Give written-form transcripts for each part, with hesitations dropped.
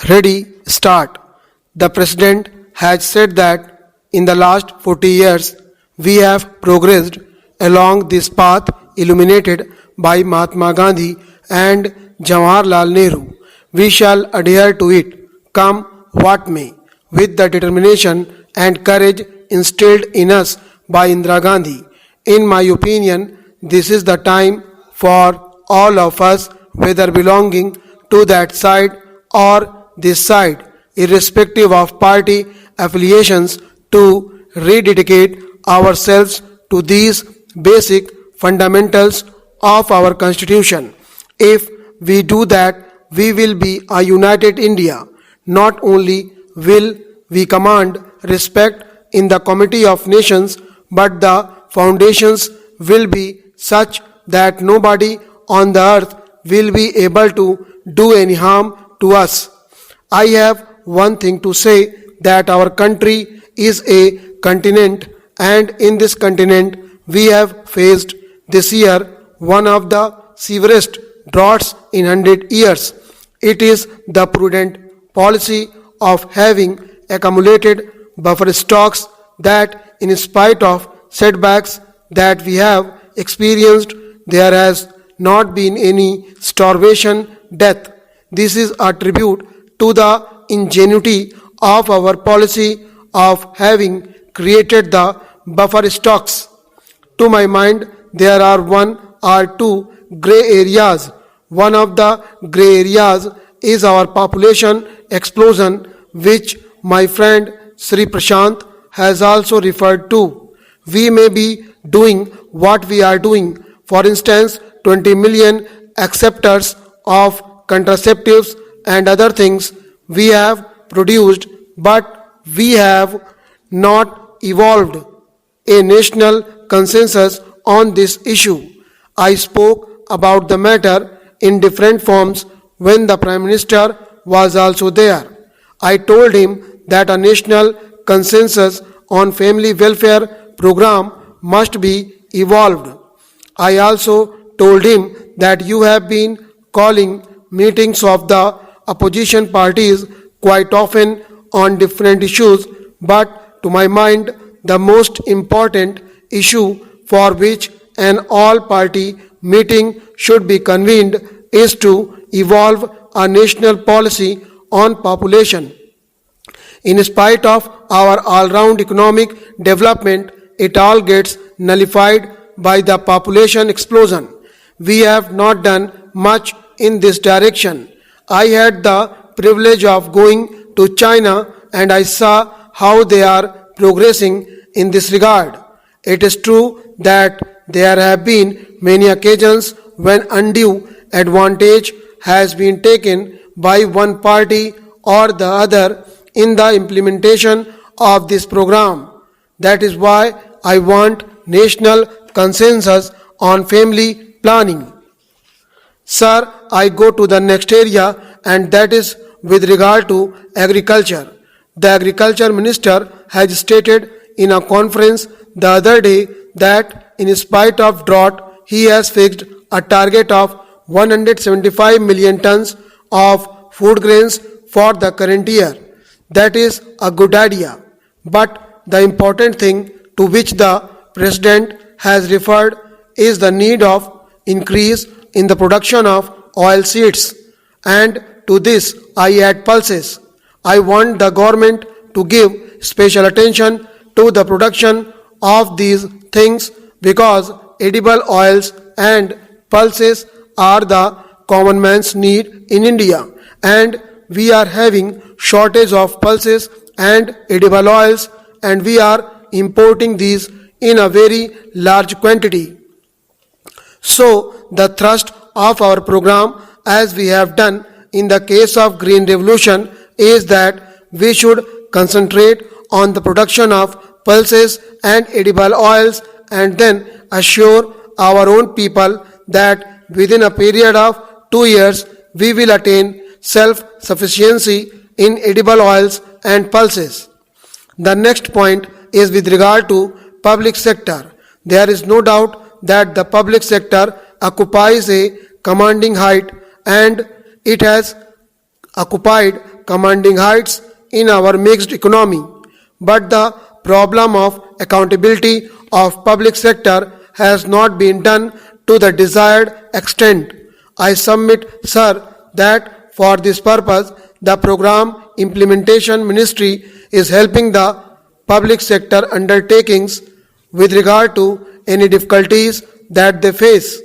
Ready, start. The President has said that in the last 40 years we have progressed along this path illuminated by Mahatma Gandhi and Jawaharlal Nehru. We shall adhere to it, come what may, with the determination and courage instilled in us by Indira Gandhi. In my opinion, this is the time for all of us, whether belonging to that side or this side, irrespective of party affiliations, to rededicate ourselves to these basic fundamentals of our Constitution. If we do that, we will be a united India. Not only will we command respect in the Committee of Nations, but the foundations will be such that nobody on the earth will be able to do any harm to us. I have one thing to say, that our country is a continent, and in this continent we have faced this year one of the severest droughts in 100 years. It is the prudent policy of having accumulated buffer stocks that, in spite of setbacks that we have experienced, there has not been any starvation death. This is a tribute to the ingenuity of our policy of having created the buffer stocks. To my mind, there are one or two grey areas. One of the grey areas is our population explosion, which my friend Sri Prashant has also referred to. We may be doing what we are doing, for instance 20 million acceptors of contraceptives and other things we have produced, but we have not evolved a national consensus on this issue. I spoke about the matter in different forms when the Prime Minister was also there. I told him that a national consensus on family welfare program must be evolved. I also told him that you have been calling meetings of the opposition parties quite often on different issues, but to my mind the most important issue for which an all-party meeting should be convened is to evolve a national policy on population. In spite of our all-round economic development, it all gets nullified by the population explosion. We have not done much in this direction. I had the privilege of going to China and I saw how they are progressing in this regard. It is true that there have been many occasions when undue advantage has been taken by one party or the other in the implementation of this program. That is why I want national consensus on family planning. Sir, I go to the next area, and that is with regard to agriculture. The Agriculture Minister has stated in a conference the other day that in spite of drought, he has fixed a target of 175 million tons of food grains for the current year. That is a good idea. But the important thing to which the President has referred is the need of increase in the production of oil seeds. And to this I add pulses. I want the government to give special attention to the production of these things because edible oils and pulses are the common man's need in India, and we are having shortage of pulses and edible oils, and we are importing these in a very large quantity. So the thrust of our program, as we have done in the case of Green Revolution, is that we should concentrate on the production of pulses and edible oils and then assure our own people that within a period of 2 years we will attain self-sufficiency in edible oils and pulses. The next point is with regard to public sector. There is no doubt that the public sector occupies a commanding height, and it has occupied commanding heights in our mixed economy. But the problem of accountability of public sector has not been done to the desired extent. I submit, sir, that for this purpose, the program implementation ministry is helping the public sector undertakings with regard to any difficulties that they face.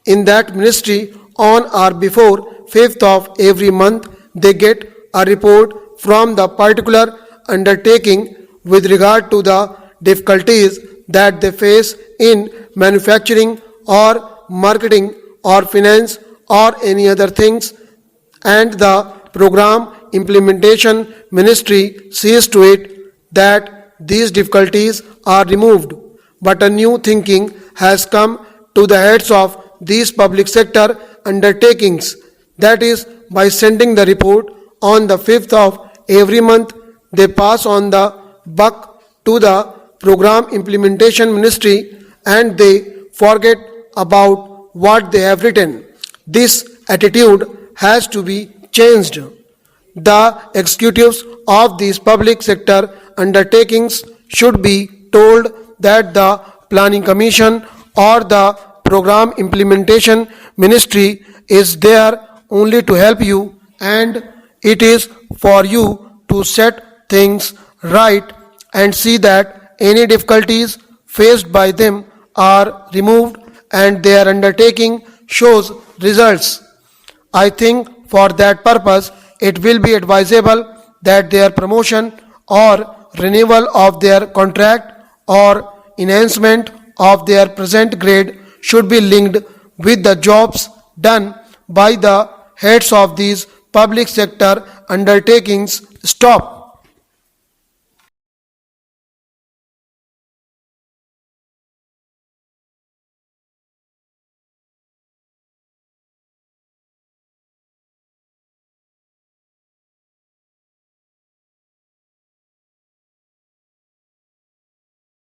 In that ministry, on or before 5th of every month, they get a report from the particular undertaking with regard to the difficulties that they face in manufacturing or marketing or finance or any other things, and the program implementation ministry sees to it that these difficulties are removed. But a new thinking has come to the heads of these public sector undertakings, that is, by sending the report on the 5th of every month, they pass on the buck to the program implementation ministry and they forget about what they have written. This attitude has to be changed. The executives of these public sector undertakings should be told that the planning commission or the program implementation ministry is there only to help you, and it is for you to set things right and see that any difficulties faced by them are removed and their undertaking shows results. I think for that purpose it will be advisable that their promotion or renewal of their contract or enhancement of their present grade should be linked with the jobs done by the heads of these public sector undertakings. Stop.